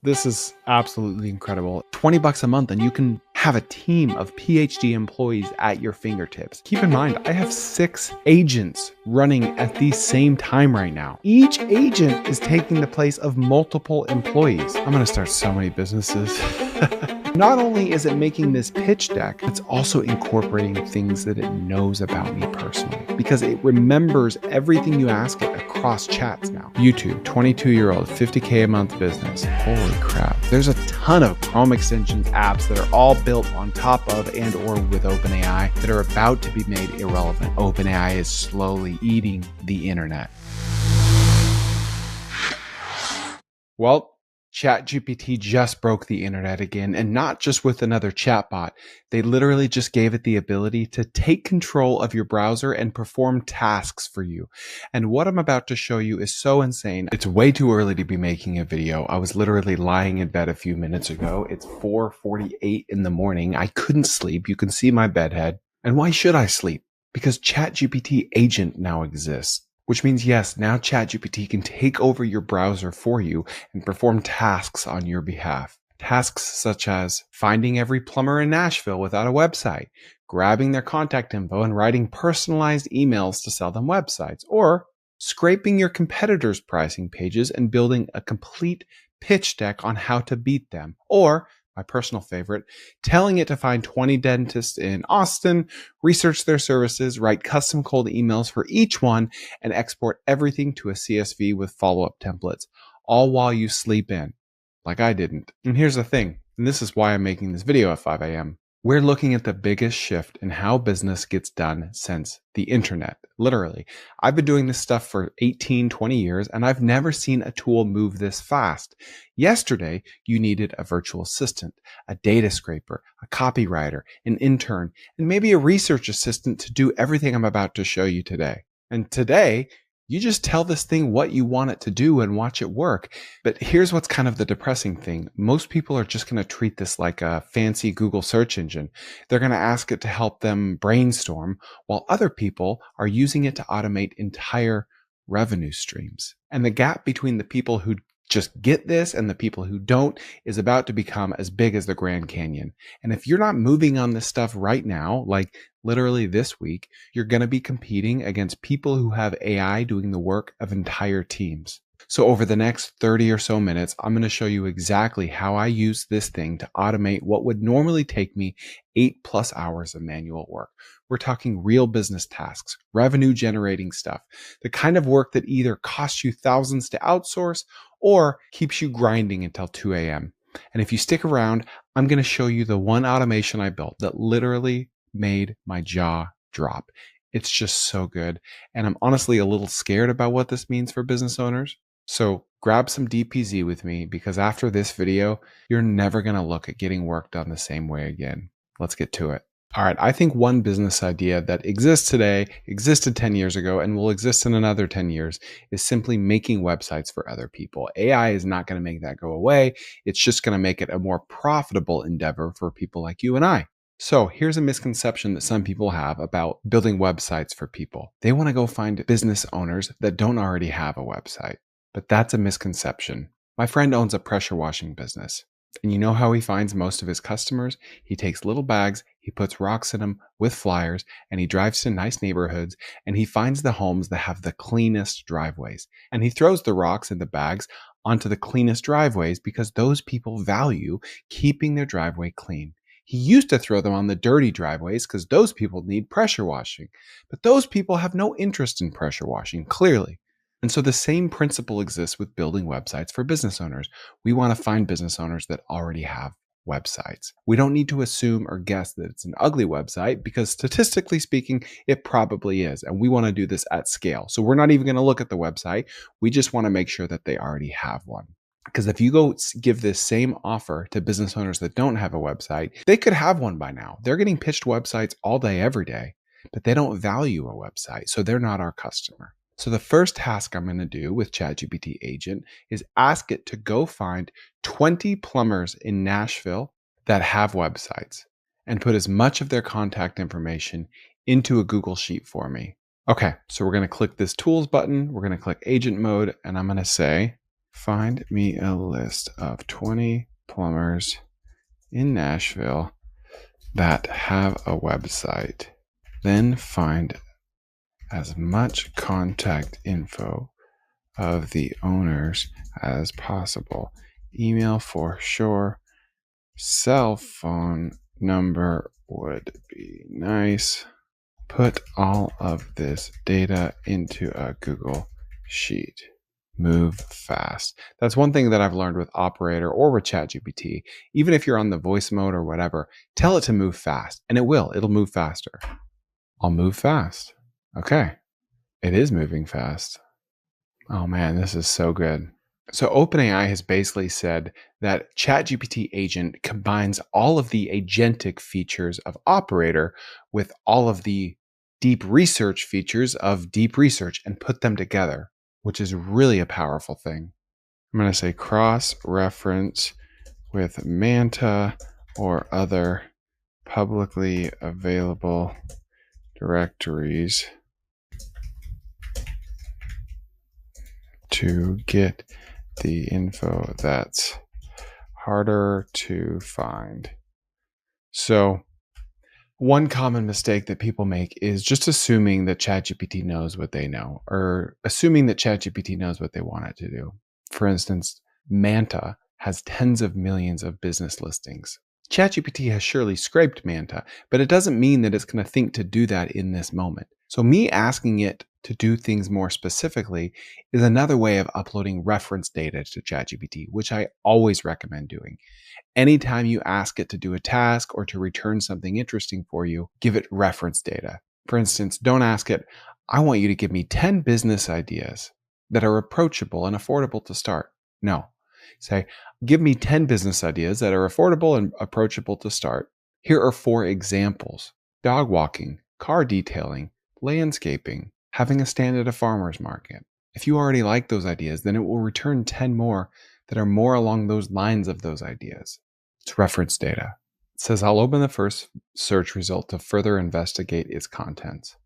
This is absolutely incredible. 20 bucks a month and you can have a team of PhD employees at your fingertips. Keep in mind, I have 6 agents running at the same time right now. Each agent is taking the place of multiple employees. I'm gonna start so many businesses. Not only is it making this pitch deck, it's also incorporating things that it knows about me personally because it remembers everything you ask it across chats now. YouTube, 22-year-old, 50K a month business. Holy crap. There's a ton of Chrome extensions apps that are all built on top of and or with OpenAI that are about to be made irrelevant. OpenAI is slowly eating the internet. Well, ChatGPT just broke the internet again, and not just with another chatbot. They literally just gave it the ability to take control of your browser and perform tasks for you. And what I'm about to show you is so insane. It's way too early to be making a video. I was literally lying in bed a few minutes ago. It's 4:48 in the morning. I couldn't sleep. You can see my bedhead. And why should I sleep? Because ChatGPT agent now exists. Which means, yes, now ChatGPT can take over your browser for you and perform tasks on your behalf. Tasks such as finding every plumber in Nashville without a website, grabbing their contact info and writing personalized emails to sell them websites, or scraping your competitors' pricing pages and building a complete pitch deck on how to beat them, or my personal favorite, telling it to find 20 dentists in Austin, research their services, write custom cold emails for each one, and export everything to a CSV with follow-up templates, all while you sleep in, like I didn't. And here's the thing, and this is why I'm making this video at 5 a.m. We're looking at the biggest shift in how business gets done since the internet. Literally, I've been doing this stuff for 18, 20 years, and I've never seen a tool move this fast. Yesterday, you needed a virtual assistant, a data scraper, a copywriter, an intern, and maybe a research assistant to do everything I'm about to show you today. And today, you just tell this thing what you want it to do and watch it work. But here's what's kind of the depressing thing. Most people are just going to treat this like a fancy Google search engine. They're going to ask it to help them brainstorm, while other people are using it to automate entire revenue streams. And the gap between the people who just get this and the people who don't is about to become as big as the Grand Canyon. And if you're not moving on this stuff right now, like literally this week, you're going to be competing against people who have AI doing the work of entire teams. So over the next 30 or so minutes, I'm going to show you exactly how I use this thing to automate what would normally take me 8+ hours of manual work. We're talking real business tasks, revenue generating stuff, the kind of work that either costs you thousands to outsource or keeps you grinding until 2 a.m. And if you stick around, I'm going to show you the one automation I built that literally made my jaw drop. It's just so good. And I'm honestly a little scared about what this means for business owners. So grab some DPZ with me because after this video, you're never going to look at getting work done the same way again. Let's get to it. All right, I think one business idea that exists today, existed 10 years ago, and will exist in another 10 years is simply making websites for other people. AI is not going to make that go away. It's just going to make it a more profitable endeavor for people like you and I. So here's a misconception that some people have about building websites for people. They want to go find business owners that don't already have a website. But that's a misconception. My friend owns a pressure washing business. And you know how he finds most of his customers? He takes little bags, he puts rocks in them with flyers, and he drives to nice neighborhoods, and he finds the homes that have the cleanest driveways. And he throws the rocks in the bags onto the cleanest driveways because those people value keeping their driveway clean. He used to throw them on the dirty driveways because those people need pressure washing. But those people have no interest in pressure washing, clearly. And so the same principle exists with building websites for business owners. We want to find business owners that already have websites. We don't need to assume or guess that it's an ugly website because statistically speaking, it probably is. And we want to do this at scale. So we're not even going to look at the website. We just want to make sure that they already have one. Because if you go give this same offer to business owners that don't have a website, they could have one by now. They're getting pitched websites all day, every day, but they don't value a website. So they're not our customer. So the first task I'm going to do with ChatGPT Agent is ask it to go find 20 plumbers in Nashville that have websites and put as much of their contact information into a Google Sheet for me. Okay, so we're going to click this Tools button. We're going to click Agent Mode, and I'm going to say, Find me a list of 20 plumbers in Nashville that have a website. Then find as much contact info of the owners as possible. Email for sure. Cell phone number would be nice. Put all of this data into a Google Sheet. Move fast. That's one thing that I've learned with Operator or with ChatGPT. Even if you're on the voice mode or whatever, tell it to move fast, and it will. It'll move faster. I'll move fast. Okay. It is moving fast. Oh man, this is so good. So OpenAI has basically said that ChatGPT agent combines all of the agentic features of Operator with all of the deep research features of deep research and put them together, which is really a powerful thing. I'm going to say cross-reference with Manta or other publicly available directories to get the info that's harder to find. So one common mistake that people make is just assuming that ChatGPT knows what they know, or assuming that ChatGPT knows what they want it to do. For instance, Manta has tens of millions of business listings. ChatGPT has surely scraped Manta, but it doesn't mean that it's going to think to do that in this moment. So me asking it to do things more specifically is another way of uploading reference data to ChatGPT, which I always recommend doing. Anytime you ask it to do a task or to return something interesting for you, give it reference data. For instance, don't ask it, I want you to give me 10 business ideas that are approachable and affordable to start. No. Say, give me 10 business ideas that are affordable and approachable to start. Here are 4 examples: dog walking, car detailing, landscaping, having a stand at a farmer's market. If you already like those ideas, then it will return 10 more that are more along those lines of those ideas. It's reference data. It says, I'll open the first search result to further investigate its contents.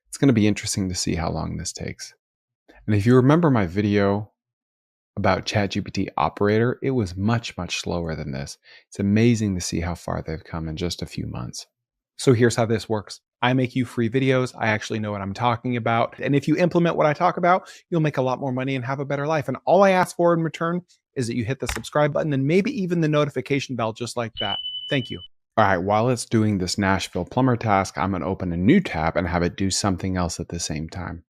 It's going to be interesting to see how long this takes. And if you remember my video about ChatGPT Operator, it was much, much slower than this. It's amazing to see how far they've come in just a few months. So here's how this works. I make you free videos. I actually know what I'm talking about. And if you implement what I talk about, you'll make a lot more money and have a better life. And all I ask for in return is that you hit the subscribe button and maybe even the notification bell just like that. Thank you. All right, while it's doing this Nashville plumber task, I'm going to open a new tab and have it do something else at the same time.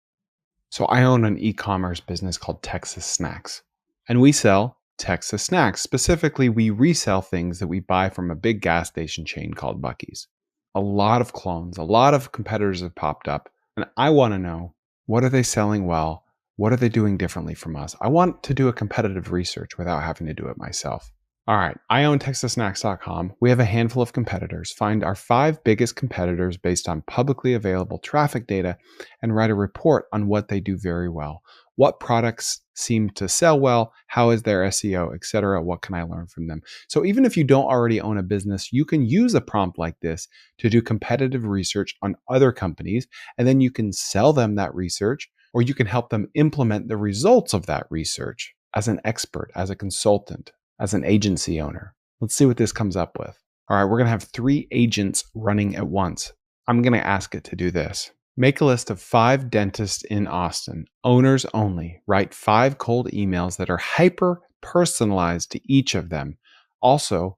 So I own an e-commerce business called Texas Snacks, and we sell Texas Snacks. Specifically, we resell things that we buy from a big gas station chain called Buc-ee's. A lot of clones, a lot of competitors have popped up, and I want to know, what are they selling well? What are they doing differently from us? I want to do a competitive research without having to do it myself. All right, I own TexasSnacks.com. We have a handful of competitors. Find our 5 biggest competitors based on publicly available traffic data and write a report on what they do very well. What products seem to sell well? How is their SEO, etc.? What can I learn from them? So even if you don't already own a business, you can use a prompt like this to do competitive research on other companies, and then you can sell them that research, or you can help them implement the results of that research as an expert, as a consultant, as an agency owner. Let's see what this comes up with. All right, we're going to have 3 agents running at once. I'm going to ask it to do this. Make a list of 5 dentists in Austin, owners only. Write 5 cold emails that are hyper personalized to each of them. Also,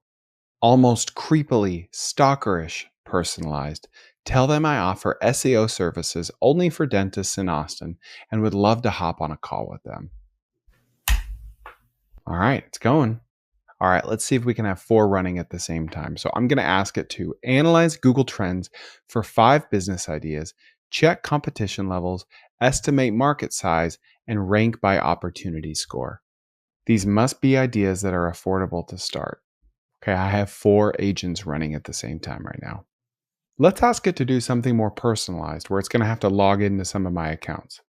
almost creepily, stalkerish personalized. Tell them I offer SEO services only for dentists in Austin and would love to hop on a call with them. All right, it's going. All right, let's see if we can have 4 running at the same time. So I'm going to ask it to analyze Google Trends for 5 business ideas, check competition levels, estimate market size, and rank by opportunity score. These must be ideas that are affordable to start. Okay, I have 4 agents running at the same time right now. Let's ask it to do something more personalized where it's going to have to log into some of my accounts.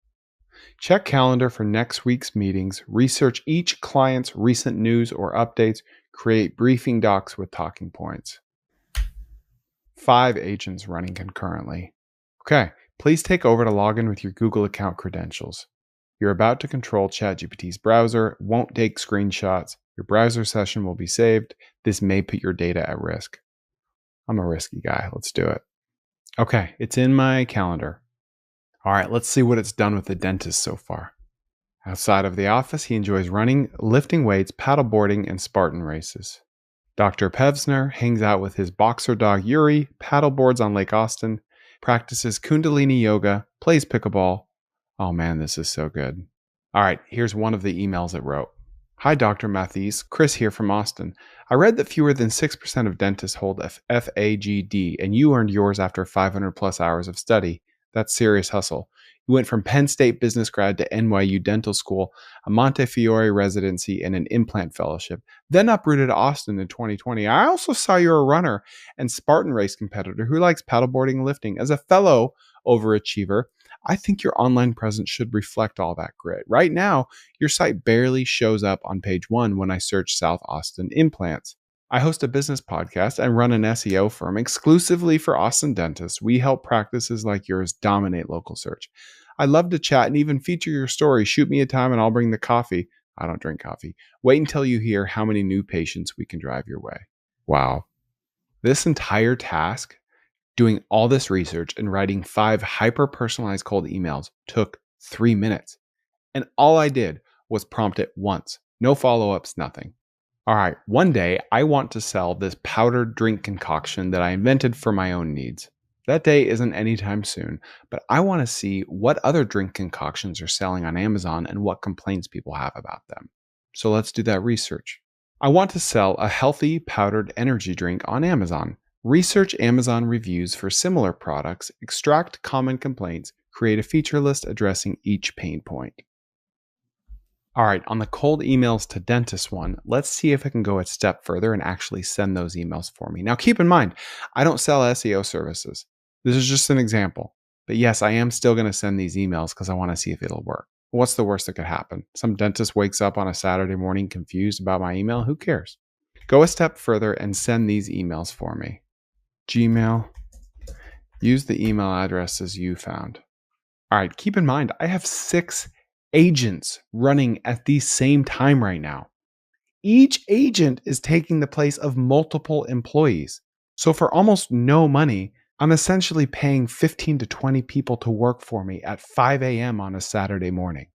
Check calendar for next week's meetings, research each client's recent news or updates, create briefing docs with talking points. 5 agents running concurrently. Okay, please take over to log in with your Google account credentials. You're about to control ChatGPT's browser. It won't take screenshots. Your browser session will be saved. This may put your data at risk. I'm a risky guy. Let's do it. Okay, it's in my calendar. All right, let's see what it's done with the dentist so far. Outside of the office, he enjoys running, lifting weights, paddleboarding, and Spartan races. Dr. Pevsner hangs out with his boxer dog Yuri, paddleboards on Lake Austin, practices Kundalini yoga, plays pickleball. Oh man, this is so good. All right, here's one of the emails it wrote. Hi, Dr. Mathies. Chris here from Austin. I read that fewer than 6% of dentists hold FAGD, and you earned yours after 500 plus hours of study. That's serious hustle. You went from Penn State business grad to NYU dental school, a Montefiore residency, and an implant fellowship, then uprooted to Austin in 2020. I also saw you're a runner and Spartan race competitor who likes paddleboarding and lifting. As a fellow overachiever, I think your online presence should reflect all that grit. Right now, your site barely shows up on page 1 when I search South Austin implants. I host a business podcast and run an SEO firm exclusively for Austin dentists. We help practices like yours dominate local search. I'd love to chat and even feature your story. Shoot me a time and I'll bring the coffee. I don't drink coffee. Wait until you hear how many new patients we can drive your way. Wow. This entire task, doing all this research and writing 5 hyper-personalized cold emails, took 3 minutes. And all I did was prompt it once. No follow-ups, nothing. All right, one day I want to sell this powdered drink concoction that I invented for my own needs. That day isn't anytime soon, but I want to see what other drink concoctions are selling on Amazon and what complaints people have about them. So let's do that research. I want to sell a healthy powdered energy drink on Amazon. Research Amazon reviews for similar products, extract common complaints, create a feature list addressing each pain point. All right, on the cold emails to dentist one, let's see if I can go a step further and actually send those emails for me. Now, keep in mind, I don't sell SEO services. This is just an example. But yes, I am still going to send these emails because I want to see if it'll work. What's the worst that could happen? Some dentist wakes up on a Saturday morning confused about my email. Who cares? Go a step further and send these emails for me. Gmail. Use the email addresses you found. All right, keep in mind, I have 6 agents running at the same time right now. Each agent is taking the place of multiple employees. So for almost no money, I'm essentially paying 15 to 20 people to work for me at 5 a.m. on a Saturday morning.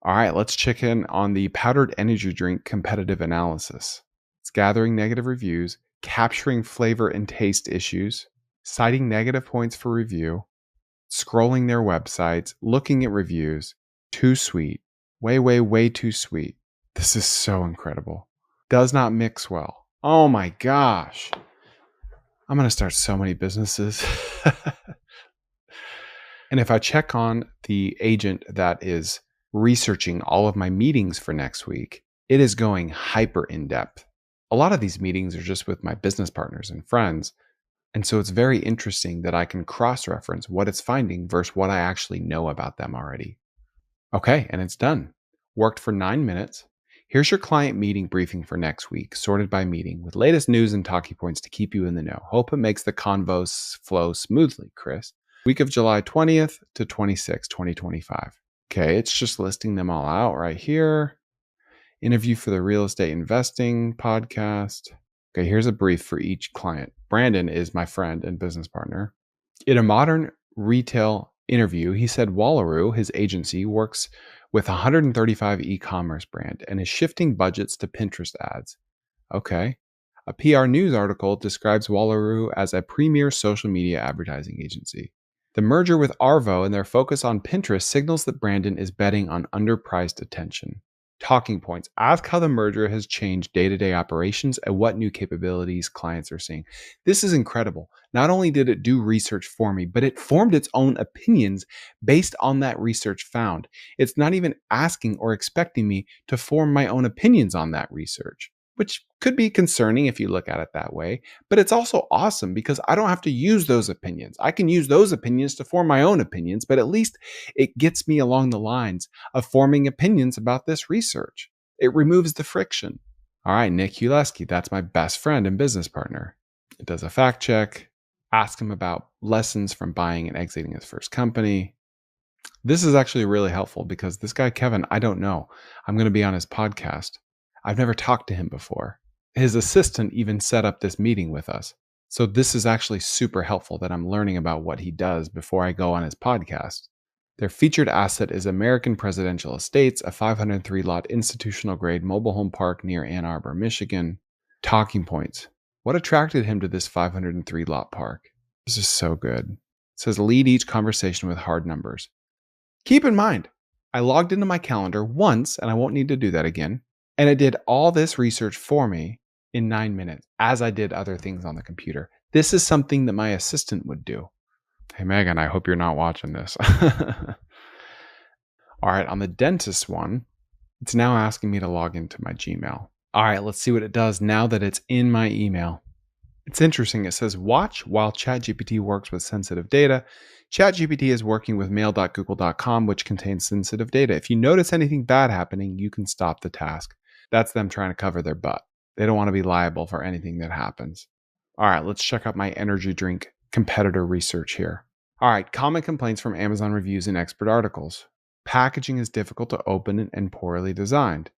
All right, let's check in on the powdered energy drink competitive analysis. It's gathering negative reviews, capturing flavor and taste issues, citing negative points for review, scrolling their websites, looking at reviews. Too sweet. Way too sweet. This is so incredible. Does not mix well. Oh my gosh. I'm going to start so many businesses. And if I check on the agent that is researching all of my meetings for next week, it is going hyper in depth. A lot of these meetings are just with my business partners and friends. And so it's very interesting that I can cross-reference what it's finding versus what I actually know about them already. Okay, and it's done. Worked for 9 minutes. Here's your client meeting briefing for next week, sorted by meeting, with latest news and talking points to keep you in the know. Hope it makes the convos flow smoothly, Chris. Week of July 20th to 26th, 2025. Okay, it's just listing them all out right here. Interview for the real estate investing podcast. Okay, here's a brief for each client. Brandon is my friend and business partner. In a modern retail interview, he said Wallaroo, his agency, works with 135 e-commerce brand and is shifting budgets to Pinterest ads. Okay. A PR news article describes Wallaroo as a premier social media advertising agency. The merger with Arvo and their focus on Pinterest signals that Brandon is betting on underpriced attention. Talking points. Ask how the merger has changed day-to-day operations and what new capabilities clients are seeing. This is incredible. Not only did it do research for me, but it formed its own opinions based on that research found. It's not even asking or expecting me to form my own opinions on that research, which could be concerning if you look at it that way. But it's also awesome because I don't have to use those opinions. I can use those opinions to form my own opinions, but at least it gets me along the lines of forming opinions about this research. It removes the friction. All right, Nick Uleski, that's my best friend and business partner. It does a fact check, ask him about lessons from buying and exiting his first company. This is actually really helpful because this guy, Kevin, I don't know. I'm going to be on his podcast. I've never talked to him before. His assistant even set up this meeting with us. So this is actually super helpful that I'm learning about what he does before I go on his podcast. Their featured asset is American Presidential Estates, a 503 lot institutional grade mobile home park near Ann Arbor, Michigan. Talking points. What attracted him to this 503 lot park? This is so good. It says lead each conversation with hard numbers. Keep in mind, I logged into my calendar once, and I won't need to do that again. And it did all this research for me in 9 minutes, as I did other things on the computer. This is something that my assistant would do. Hey, Megan, I hope you're not watching this. All right, on the dentist one, it's now asking me to log into my Gmail. All right, let's see what it does now that it's in my email. It's interesting. It says, watch while ChatGPT works with sensitive data. ChatGPT is working with mail.google.com, which contains sensitive data. If you notice anything bad happening, you can stop the task. That's them trying to cover their butt. They don't want to be liable for anything that happens. All right, let's check out my energy drink competitor research here. All right, common complaints from Amazon reviews and expert articles. Packaging is difficult to open and poorly designed.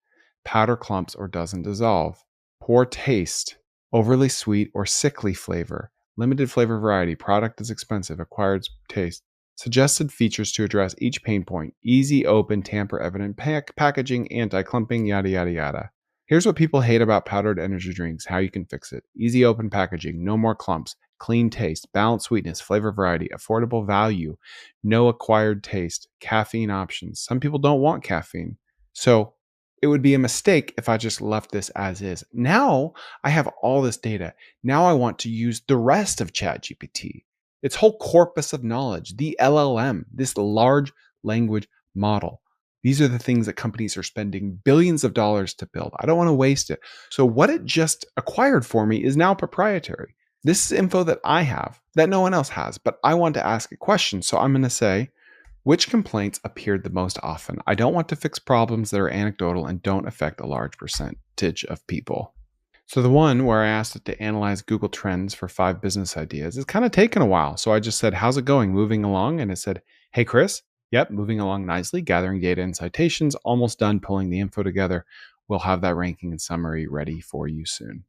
Powder clumps or doesn't dissolve. Poor taste. Overly sweet or sickly flavor. Limited flavor variety. Product is expensive. Acquired taste. Suggested features to address each pain point. Easy open, tamper evident packaging, anti-clumping, yada, yada, yada. Here's what people hate about powdered energy drinks, how you can fix it. Easy open packaging, no more clumps, clean taste, balanced sweetness, flavor variety, affordable value, no acquired taste, caffeine options. Some people don't want caffeine. So it would be a mistake if I just left this as is. Now I have all this data. Now I want to use the rest of ChatGPT, its whole corpus of knowledge, the LLM, this large language model. These are the things that companies are spending billions of dollars to build. I don't want to waste it. So what it just acquired for me is now proprietary. This is info that I have that no one else has, but I want to ask a question. So I'm going to say, which complaints appeared the most often? I don't want to fix problems that are anecdotal and don't affect a large percentage of people. So the one where I asked it to analyze Google Trends for 5 business ideas, it's kind of taken a while. So I just said, how's it going? Moving along? And it said, hey, Chris. Yep, moving along nicely, gathering data and citations, almost done pulling the info together. We'll have that ranking and summary ready for you soon.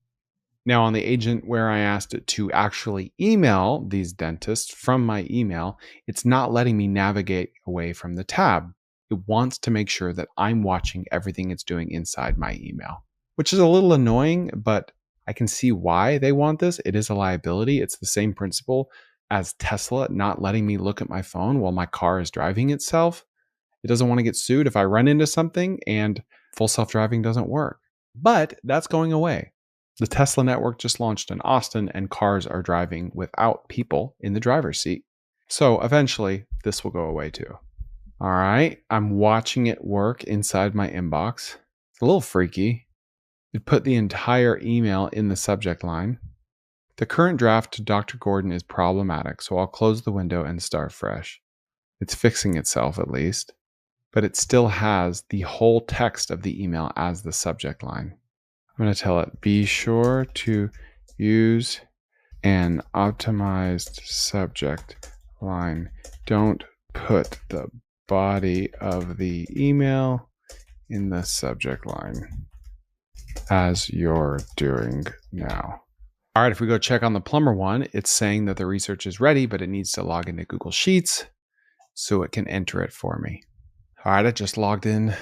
Now, on the agent where I asked it to actually email these dentists from my email, it's not letting me navigate away from the tab. It wants to make sure that I'm watching everything it's doing inside my email, which is a little annoying, but I can see why they want this. It is a liability. It's the same principle as Tesla not letting me look at my phone while my car is driving itself. It doesn't want to get sued if I run into something and full self-driving doesn't work. But that's going away. The Tesla network just launched in Austin and cars are driving without people in the driver's seat. So eventually this will go away too. All right, I'm watching it work inside my inbox. It's a little freaky. It put the entire email in the subject line. The current draft to Dr. Gordon is problematic, so I'll close the window and start fresh. It's fixing itself at least, but it still has the whole text of the email as the subject line. I'm going to tell it, be sure to use an optimized subject line. Don't put the body of the email in the subject line as you're doing now. All right, if we go check on the plumber one, it's saying that the research is ready, but it needs to log into Google Sheets so it can enter it for me. All right, I just logged in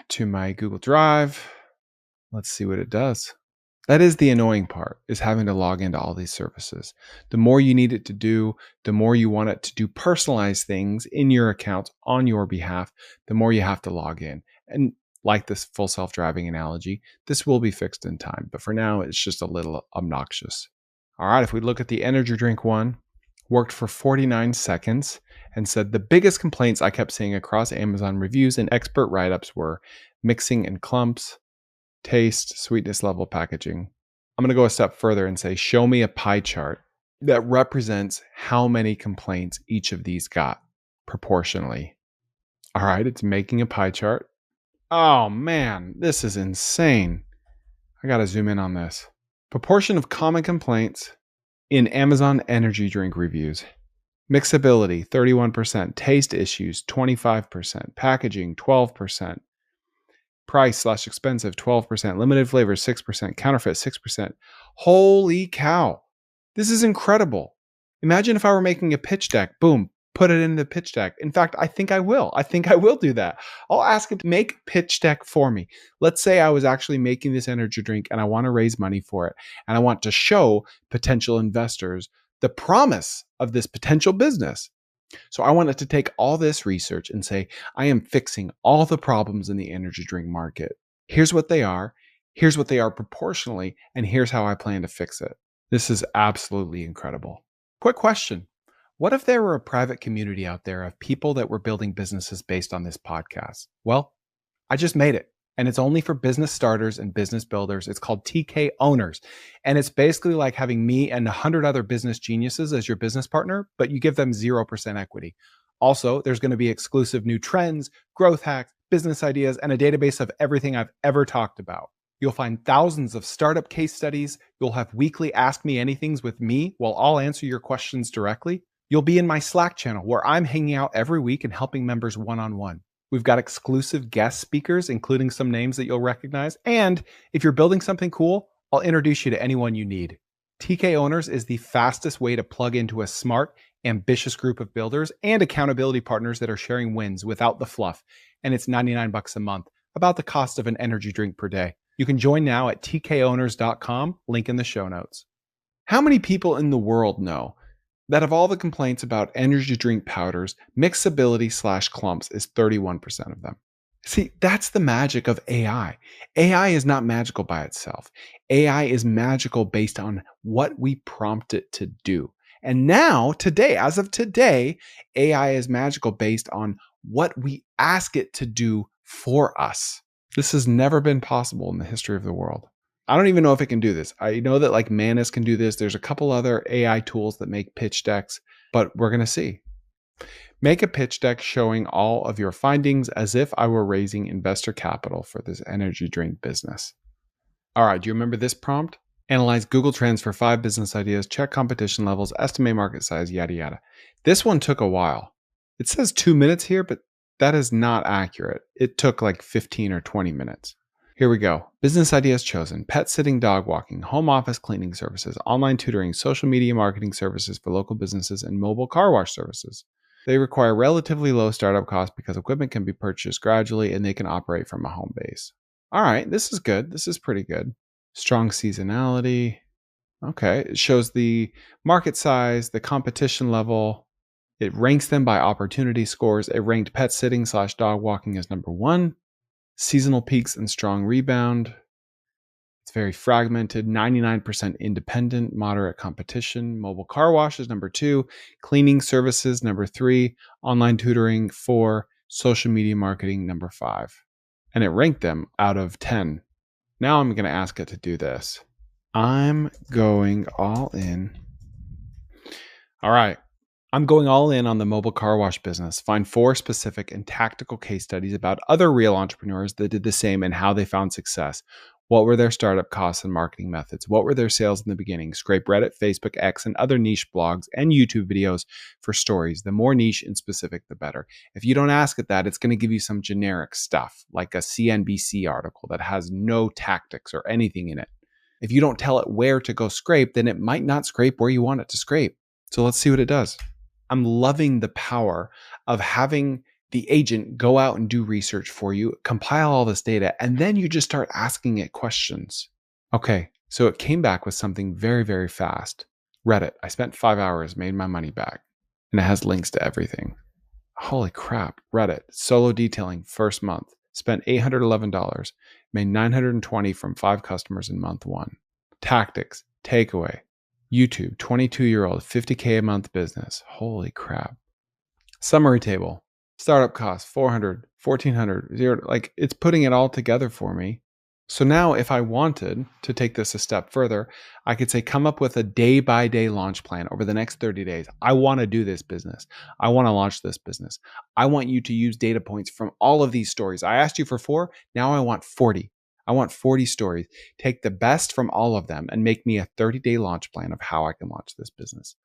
to my Google Drive. Let's see what it does. That is the annoying part, is having to log into all these services. The more you need it to do, the more you want it to do personalized things in your account on your behalf, the more you have to log in. And like this full self-driving analogy, this will be fixed in time. But for now, it's just a little obnoxious. All right, if we look at the energy drink one, worked for 49 seconds and said the biggest complaints I kept seeing across Amazon reviews and expert write-ups were mixing and clumps, taste, sweetness level, packaging. I'm going to go a step further and say, show me a pie chart that represents how many complaints each of these got proportionally. All right, it's making a pie chart. Oh man, this is insane. I got to zoom in on this. Proportion of common complaints in Amazon energy drink reviews. Mixability, 31%. Taste issues, 25%. Packaging, 12%. Price/expensive, 12%. Limited flavors, 6%. Counterfeit, 6%. Holy cow. This is incredible. Imagine if I were making a pitch deck. Boom, put it in the pitch deck. In fact, I think I will. I think I will do that. I'll ask it to make a pitch deck for me. Let's say I was actually making this energy drink and I want to raise money for it. And I want to show potential investors the promise of this potential business. So I wanted to take all this research and say, I am fixing all the problems in the energy drink market. Here's what they are. Here's what they are proportionally. And here's how I plan to fix it. This is absolutely incredible. Quick question. What if there were a private community out there of people that were building businesses based on this podcast? Well, I just made it. And it's only for business starters and business builders. It's called TK Owners. And it's basically like having me and 100 other business geniuses as your business partner, but you give them 0% equity. Also, there's going to be exclusive new trends, growth hacks, business ideas, and a database of everything I've ever talked about. You'll find thousands of startup case studies. You'll have weekly Ask Me Anythings with me while I'll answer your questions directly. You'll be in my Slack channel where I'm hanging out every week and helping members one-on-one. We've got exclusive guest speakers, including some names that you'll recognize. And if you're building something cool, I'll introduce you to anyone you need. TK Owners is the fastest way to plug into a smart, ambitious group of builders and accountability partners that are sharing wins without the fluff. And it's $99 a month, about the cost of an energy drink per day. You can join now at tkowners.com, link in the show notes. How many people in the world know that of all the complaints about energy drink powders, mixability/clumps is 31% of them? See, that's the magic of AI. AI is not magical by itself. AI is magical based on what we prompt it to do. And now, today, as of today, AI is magical based on what we ask it to do for us. This has never been possible in the history of the world. I don't even know if it can do this. I know that like Manus can do this. There's a couple other AI tools that make pitch decks, but we're going to see. Make a pitch deck showing all of your findings as if I were raising investor capital for this energy drink business. All right, do you remember this prompt? Analyze Google Trends for 5 business ideas, check competition levels, estimate market size, yada, yada. This one took a while. It says 2 minutes here, but that is not accurate. It took like 15 or 20 minutes. Here we go. Business ideas chosen: pet sitting, dog walking, home office cleaning services, online tutoring, social media marketing services for local businesses, and mobile car wash services. They require relatively low startup costs because equipment can be purchased gradually and they can operate from a home base. All right, this is good. This is pretty good. Strong seasonality. Okay, it shows the market size, the competition level. It ranks them by opportunity scores. It ranked pet sitting/dog walking as number 1. Seasonal peaks and strong rebound. It's very fragmented, 99% independent, moderate competition. Mobile car wash is number 2. Cleaning services, number 3. Online tutoring, 4. Social media marketing, number 5. And it ranked them out of 10. Now I'm going to ask it to do this. I'm going all in. All right. I'm going all in on the mobile car wash business. Find 4 specific and tactical case studies about other real entrepreneurs that did the same and how they found success. What were their startup costs and marketing methods? What were their sales in the beginning? Scrape Reddit, Facebook, X, and other niche blogs and YouTube videos for stories. The more niche and specific, the better. If you don't ask it that, it's going to give you some generic stuff, like a CNBC article that has no tactics or anything in it. If you don't tell it where to go scrape, then it might not scrape where you want it to scrape. So let's see what it does. I'm loving the power of having the agent go out and do research for you, compile all this data, and then you just start asking it questions. Okay, so it came back with something very, very fast. Reddit, I spent 5 hours, made my money back. And it has links to everything. Holy crap, Reddit, solo detailing, first month, spent $811, made $920 from 5 customers in month 1. Tactics, takeaway. YouTube, 22-year-old, $50K a month business. Holy crap. Summary table. Startup costs, $400, $1,400, $0. Like, it's putting it all together for me. So now if I wanted to take this a step further, I could say, come up with a day-by-day launch plan over the next 30 days. I want to do this business. I want to launch this business. I want you to use data points from all of these stories. I asked you for 4. Now I want 40. I want 40 stories. Take the best from all of them and make me a 30-day launch plan of how I can launch this business.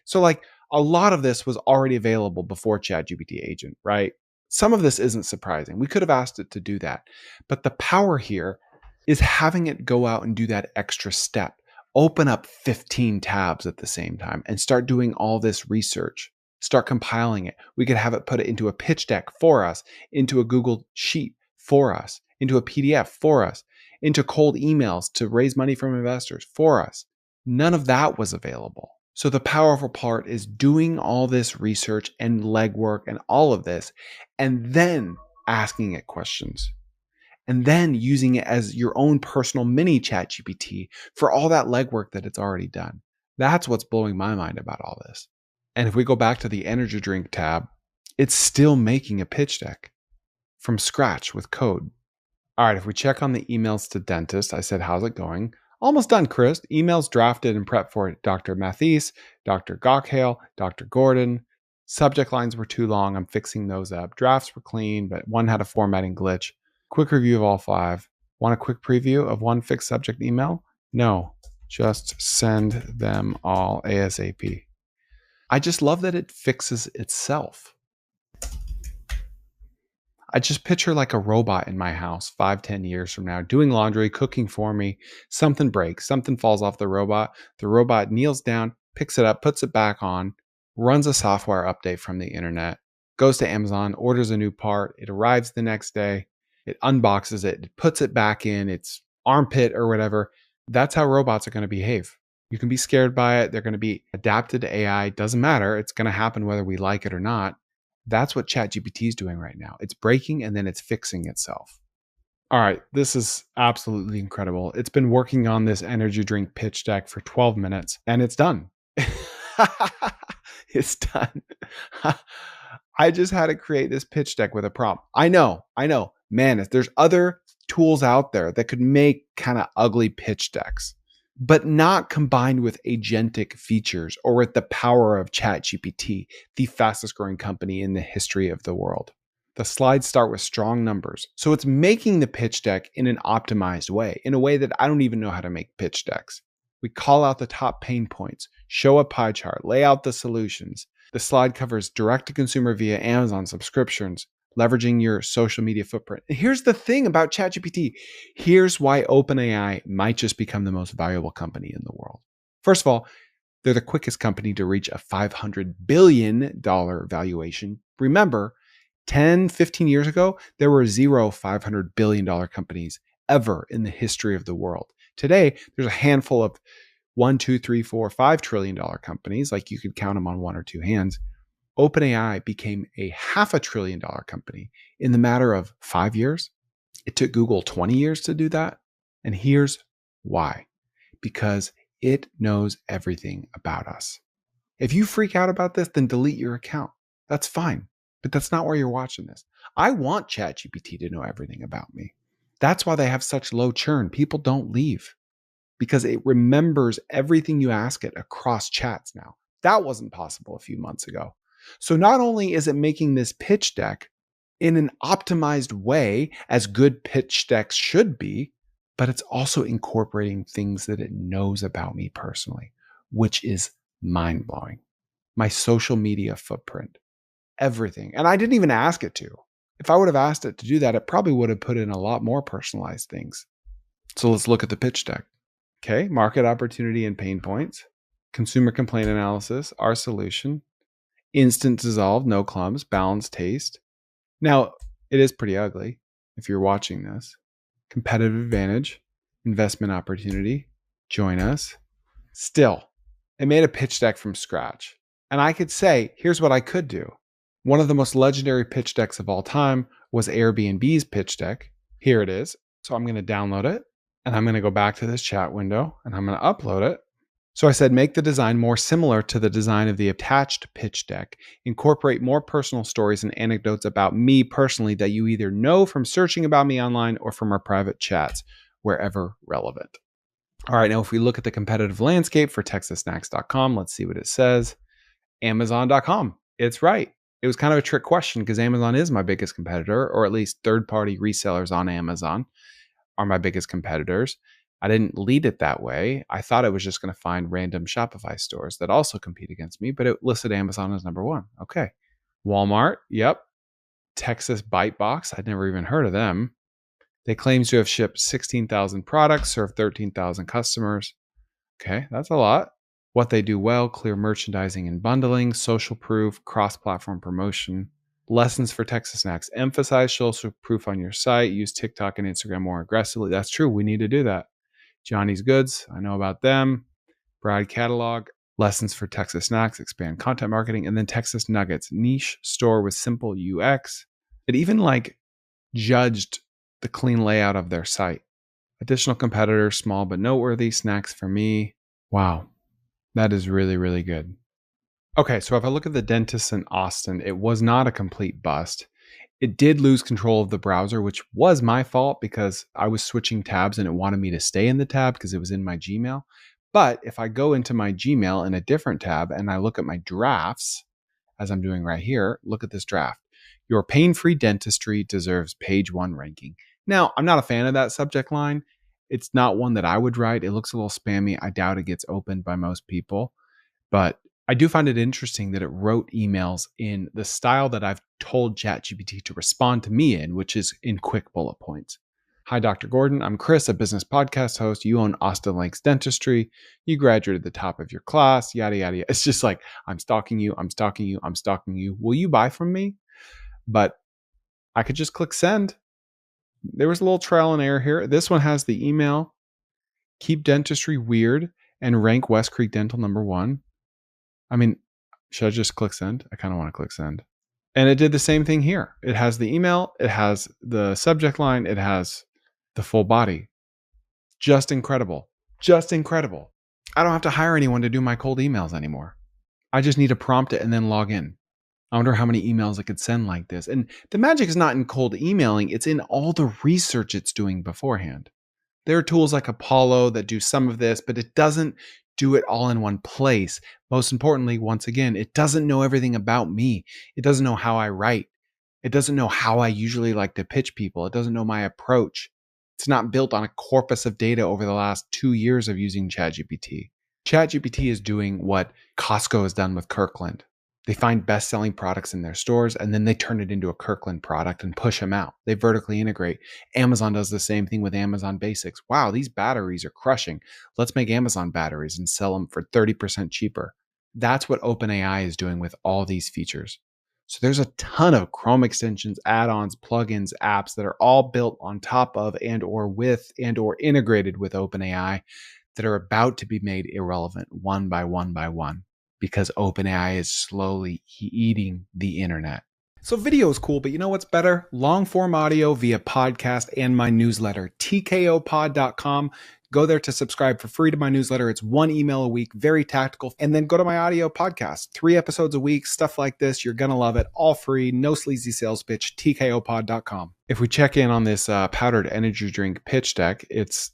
So like, A lot of this was already available before ChatGPT agent, right? Some of this isn't surprising. We could have asked it to do that. But the power here is having it go out and do that extra step. Open up 15 tabs at the same time and start doing all this research. Start compiling it. We could have it put it into a pitch deck for us, into a Google Sheet for us, into a PDF for us, into cold emails to raise money from investors for us. None of that was available. So the powerful part is doing all this research and legwork and all of this, and then asking it questions, and then using it as your own personal mini chat GPT for all that legwork that it's already done. That's what's blowing my mind about all this. And if we go back to the energy drink tab, it's still making a pitch deck from scratch with code. All right, if we check on the emails to dentist, I said, how's it going? Almost done, Chris. Emails drafted and prepped for Dr. Mathis, Dr. Gockhale, Dr. Gordon. Subject lines were too long. I'm fixing those up. Drafts were clean, but one had a formatting glitch. Quick review of all 5. Want a quick preview of one fixed subject email? No, just send them all ASAP. I just love that it fixes itself. I just picture like a robot in my house 5-10 years from now, doing laundry, cooking for me. Something breaks, something falls off the robot. The robot kneels down, picks it up, puts it back on, runs a software update from the internet, goes to Amazon, orders a new part. It arrives the next day. It unboxes it, it puts it back in its armpit or whatever. That's how robots are going to behave. You can be scared by it. They're going to be adapted to AI. Doesn't matter. It's going to happen whether we like it or not. That's what ChatGPT is doing right now. It's breaking and then it's fixing itself. All right, this is absolutely incredible. It's been working on this energy drink pitch deck for 12 minutes and it's done. It's done. I just had to create this pitch deck with a prompt. I know. Man, if there's other tools out there that could make kind of ugly pitch decks, but not combined with agentic features or with the power of ChatGPT, the fastest growing company in the history of the world. The slides start with strong numbers. So it's making the pitch deck in an optimized way, in a way that I don't even know how to make pitch decks. We call out the top pain points, show a pie chart, lay out the solutions. The slide covers direct to consumer via Amazon subscriptions, leveraging your social media footprint. And here's the thing about ChatGPT. Here's why OpenAI might just become the most valuable company in the world. First of all, they're the quickest company to reach a $500 billion valuation. Remember, 10, 15 years ago, there were 0 $500 billion companies ever in the history of the world. Today, there's a handful of 1, 2, 3, 4, $5 trillion companies, like you could count them on one or two hands. OpenAI became a $500 billion company in the matter of 5 years. It took Google 20 years to do that. And here's why. Because it knows everything about us. If you freak out about this, then delete your account. That's fine. But that's not where you're watching this. I want ChatGPT to know everything about me. That's why they have such low churn. People don't leave because it remembers everything you ask it across chats now. That wasn't possible a few months ago. So not only is it making this pitch deck in an optimized way, as good pitch decks should be, but it's also incorporating things that it knows about me personally, which is mind-blowing. My social media footprint, everything. And I didn't even ask it to. If I would have asked it to do that, it probably would have put in a lot more personalized things. So let's look at the pitch deck. Okay, market opportunity and pain points, consumer complaint analysis, our solution, instant dissolve, no clumps, balanced taste. Now, it is pretty ugly if you're watching this. Competitive advantage, investment opportunity, join us. Still, it made a pitch deck from scratch. And I could say, here's what I could do. One of the most legendary pitch decks of all time was Airbnb's pitch deck. Here it is. So I'm going to download it and I'm going to go back to this chat window and I'm going to upload it. So I said, make the design more similar to the design of the attached pitch deck. Incorporate more personal stories and anecdotes about me personally that you either know from searching about me online or from our private chats, wherever relevant. All right, now if we look at the competitive landscape for texassnacks.com, let's see what it says. Amazon.com. It's right. It was kind of a trick question because Amazon is my biggest competitor, or at least third-party resellers on Amazon are my biggest competitors. I didn't lead it that way. I thought it was just going to find random Shopify stores that also compete against me, but it listed Amazon as number one. Okay. Walmart, yep. Texas Bite Box, I'd never even heard of them. They claim to have shipped 16,000 products, served 13,000 customers. Okay, that's a lot. What they do well: clear merchandising and bundling, social proof, cross-platform promotion. Lessons for Texas Snacks: emphasize social proof on your site, use TikTok and Instagram more aggressively. That's true. We need to do that. Johnny's Goods, I know about them. Bride Catalog. Lessons for Texas Snacks: expand content marketing. And then Texas Nuggets, niche store with simple UX. It even judged the clean layout of their site. Additional competitors: small but noteworthy. Snacks for me. Wow, that is really, really good. Okay, so if I look at the dentist in Austin, it was not a complete bust. It did lose control of the browser, which was my fault because I was switching tabs and it wanted me to stay in the tab because it was in my Gmail. But if I go into my Gmail in a different tab and I look at my drafts, as I'm doing right here, look at this draft. Your pain-free dentistry deserves page 1 ranking. Now, I'm not a fan of that subject line. It's not one that I would write. It looks a little spammy. I doubt it gets opened by most people. But I do find it interesting that it wrote emails in the style that I've told ChatGPT to respond to me in, which is in quick bullet points. Hi, Dr. Gordon. I'm Chris, a business podcast host. You own Austin Lakes Dentistry. You graduated at the top of your class, yada, yada, yada. It's just like, I'm stalking you. I'm stalking you. I'm stalking you. Will you buy from me? But I could just click send. There was a little trial and error here. This one has the email, keep dentistry weird, and rank West Creek Dental number 1. I mean, should I just click send? I kind of want to click send. And it did the same thing here. It has the email, it has the subject line, it has the full body. Just incredible. Just incredible. I don't have to hire anyone to do my cold emails anymore. I just need to prompt it and then log in. I wonder how many emails it could send like this. And the magic is not in cold emailing, it's in all the research it's doing beforehand. There are tools like Apollo that do some of this, but it doesn't do it all in one place. Most importantly, once again, it doesn't know everything about me. It doesn't know how I write. It doesn't know how I usually like to pitch people. It doesn't know my approach. It's not built on a corpus of data over the last 2 years of using ChatGPT. ChatGPT is doing what Costco has done with Kirkland. They find best-selling products in their stores, and then they turn it into a Kirkland product and push them out. They vertically integrate. Amazon does the same thing with Amazon Basics. Wow, these batteries are crushing. Let's make Amazon batteries and sell them for 30% cheaper. That's what OpenAI is doing with all these features. So there's a ton of Chrome extensions, add-ons, plugins, apps that are all built on top of and or with and or integrated with OpenAI that are about to be made irrelevant one by one by one, because OpenAI is slowly eating the internet. So video is cool, but you know what's better? Long form audio via podcast and my newsletter, tkopod.com. Go there to subscribe for free to my newsletter. It's 1 email a week, very tactical. And then go to my audio podcast, 3 episodes a week, stuff like this. You're going to love it. All free, no sleazy sales pitch, tkopod.com. If we check in on this powdered energy drink pitch deck, it's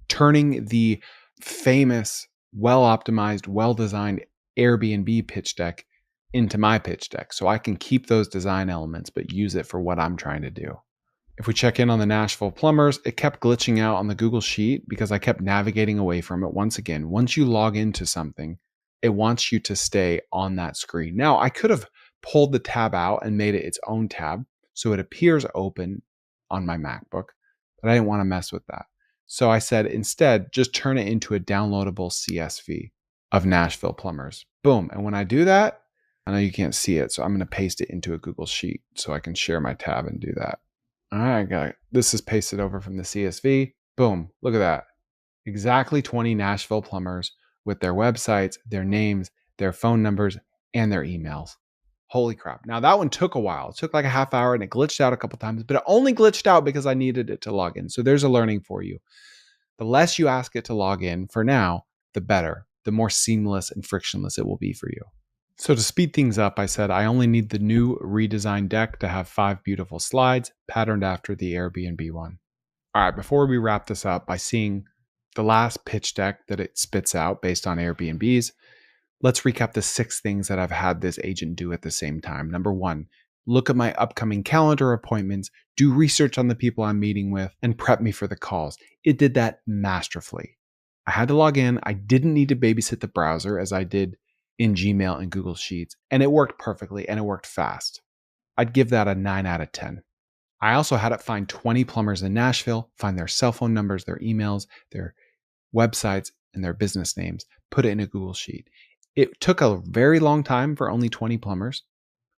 turning the famous, well-optimized, well-designed Airbnb pitch deck into my pitch deck. So I can keep those design elements, but use it for what I'm trying to do. If we check in on the Nashville Plumbers, it kept glitching out on the Google Sheet because I kept navigating away from it. Once again, once you log into something, it wants you to stay on that screen. Now, I could have pulled the tab out and made it its own tab so it appears open on my MacBook, but I didn't want to mess with that. So I said, instead, just turn it into a downloadable CSV of Nashville Plumbers. Boom. And when I do that, I know you can't see it, so I'm going to paste it into a Google Sheet so I can share my tab and do that. All right, got it. This is pasted over from the CSV. Boom. Look at that. Exactly 20 Nashville Plumbers with their websites, their names, their phone numbers, and their emails. Holy crap. Now that one took a while. It took like a half hour and it glitched out a couple times, but it only glitched out because I needed it to log in. So there's a learning for you. The less you ask it to log in for now, the better, the more seamless and frictionless it will be for you. So to speed things up, I said I only need the new redesigned deck to have 5 beautiful slides patterned after the Airbnb one. All right, before we wrap this up by seeing the last pitch deck that it spits out based on Airbnbs, let's recap the 6 things that I've had this agent do at the same time. Number 1, look at my upcoming calendar appointments, do research on the people I'm meeting with, and prep me for the calls. It did that masterfully. I had to log in. I didn't need to babysit the browser as I did in Gmail and Google Sheets, and it worked perfectly and it worked fast. I'd give that a 9 out of 10. I also had it find 20 plumbers in Nashville, find their cell phone numbers, their emails, their websites, and their business names, put it in a Google Sheet. It took a very long time for only 20 plumbers,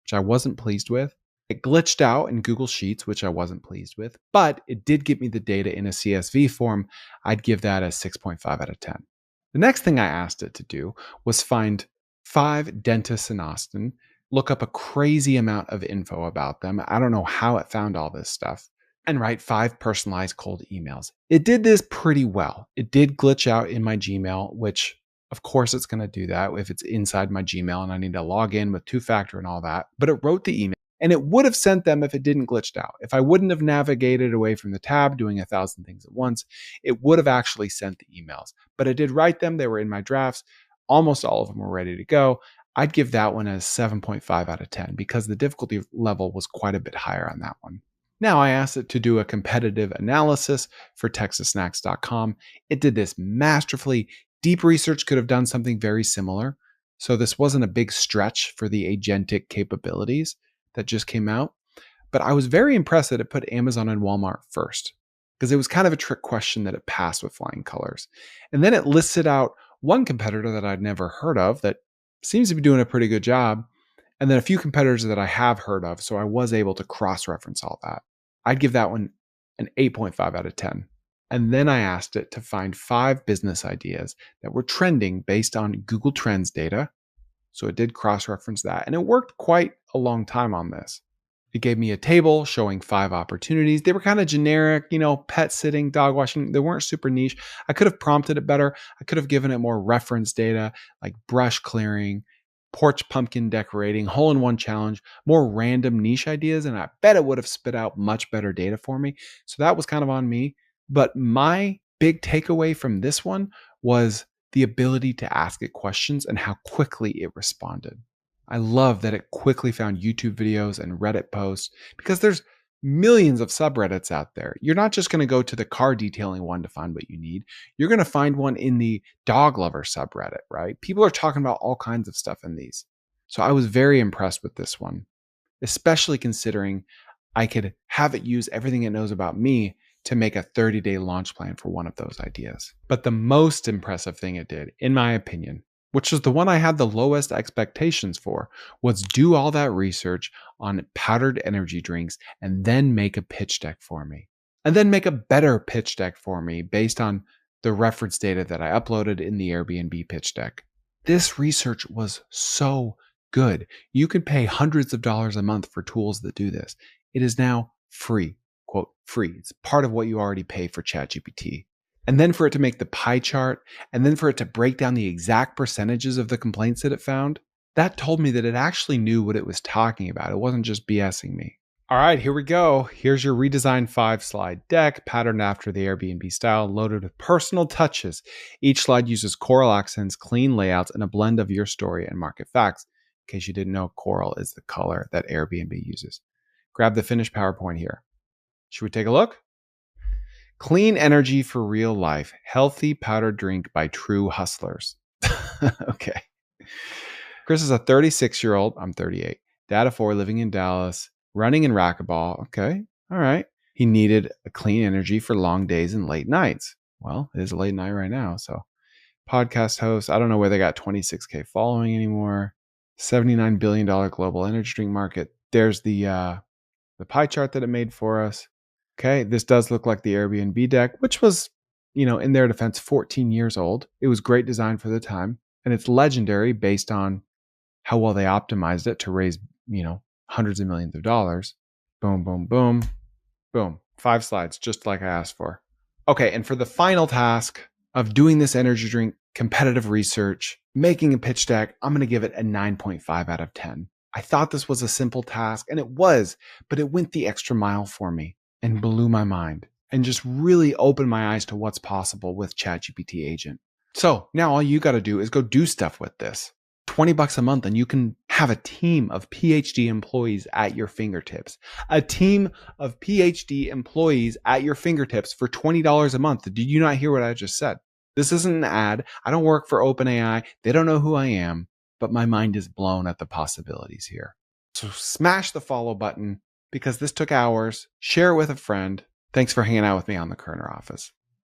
which I wasn't pleased with. It glitched out in Google Sheets, which I wasn't pleased with, but it did get me the data in a CSV form. I'd give that a 6.5 out of 10. The next thing I asked it to do was find 5 dentists in Austin, look up a crazy amount of info about them. I don't know how it found all this stuff, and write 5 personalized cold emails. It did this pretty well. It did glitch out in my Gmail, which of course it's going to do that if it's inside my Gmail and I need to log in with 2-factor and all that. But it wrote the email and it would have sent them if it didn't glitched out. If I wouldn't have navigated away from the tab doing 1,000 things at once, it would have actually sent the emails. But I did write them. They were in my drafts. Almost all of them were ready to go. I'd give that one a 7.5 out of 10 because the difficulty level was quite a bit higher on that one. Now I asked it to do a competitive analysis for TexasSnacks.com. It did this masterfully. Deep research could have done something very similar. So this wasn't a big stretch for the agentic capabilities that just came out. But I was very impressed that it put Amazon and Walmart first because it was kind of a trick question that it passed with flying colors. And then it listed out one competitor that I'd never heard of that seems to be doing a pretty good job. And then a few competitors that I have heard of. So I was able to cross-reference all that. I'd give that one an 8.5 out of 10. And then I asked it to find 5 business ideas that were trending based on Google Trends data. So it did cross-reference that. And it worked quite a long time on this. It gave me a table showing 5 opportunities. They were kind of generic, pet sitting, dog washing. They weren't super niche. I could have prompted it better. I could have given it more reference data like brush clearing, porch pumpkin decorating, hole-in-one challenge, more random niche ideas. And I bet it would have spit out much better data for me. So that was kind of on me. But my big takeaway from this one was the ability to ask it questions and how quickly it responded. I love that it quickly found YouTube videos and Reddit posts because there's millions of subreddits out there. You're not just going to go to the car detailing one to find what you need. You're going to find one in the dog lover subreddit, right? People are talking about all kinds of stuff in these. So I was very impressed with this one, especially considering I could have it use everything it knows about me to make a 30-day launch plan for one of those ideas. But the most impressive thing it did, in my opinion, which was the one I had the lowest expectations for, was do all that research on powdered energy drinks and then make a pitch deck for me. And then make a better pitch deck for me based on the reference data that I uploaded in the Airbnb pitch deck. This research was so good. You could pay hundreds of dollars a month for tools that do this. It is now free, quote, free. It's part of what you already pay for ChatGPT. And then for it to make the pie chart, and then for it to break down the exact percentages of the complaints that it found, that told me that it actually knew what it was talking about. It wasn't just BSing me. All right, here we go. Here's your redesigned 5-slide deck, patterned after the Airbnb style, loaded with personal touches. Each slide uses coral accents, clean layouts, and a blend of your story and market facts. In case you didn't know, coral is the color that Airbnb uses. Grab the finished PowerPoint here. Should we take a look? Clean energy for real life. Healthy powdered drink by true hustlers. Okay. Chris is a 36-year-old. I'm 38. Dad of 4, living in Dallas, running in racquetball. Okay. All right. He needed a clean energy for long days and late nights. Well, it is a late night right now. So podcast host. I don't know where they got 26K following anymore. $79 billion global energy drink market. There's the pie chart that it made for us. Okay, this does look like the Airbnb deck, which was, in their defense, 14 years old. It was great design for the time, and it's legendary based on how well they optimized it to raise, hundreds of millions of dollars. Boom, boom, boom, boom. 5 slides, just like I asked for. Okay, and for the final task of doing this energy drink competitive research, making a pitch deck, I'm going to give it a 9.5 out of 10. I thought this was a simple task, and it was, but it went the extra mile for me and blew my mind and just really opened my eyes to what's possible with ChatGPT Agent. So now all you got to do is go do stuff with this. $20 a month and you can have a team of PhD employees at your fingertips. A team of PhD employees at your fingertips for $20 a month. Did you not hear what I just said? This isn't an ad. I don't work for OpenAI. They don't know who I am, but my mind is blown at the possibilities here. So smash the follow button because this took hours. Share it with a friend. Thanks for hanging out with me on the Kerner Office.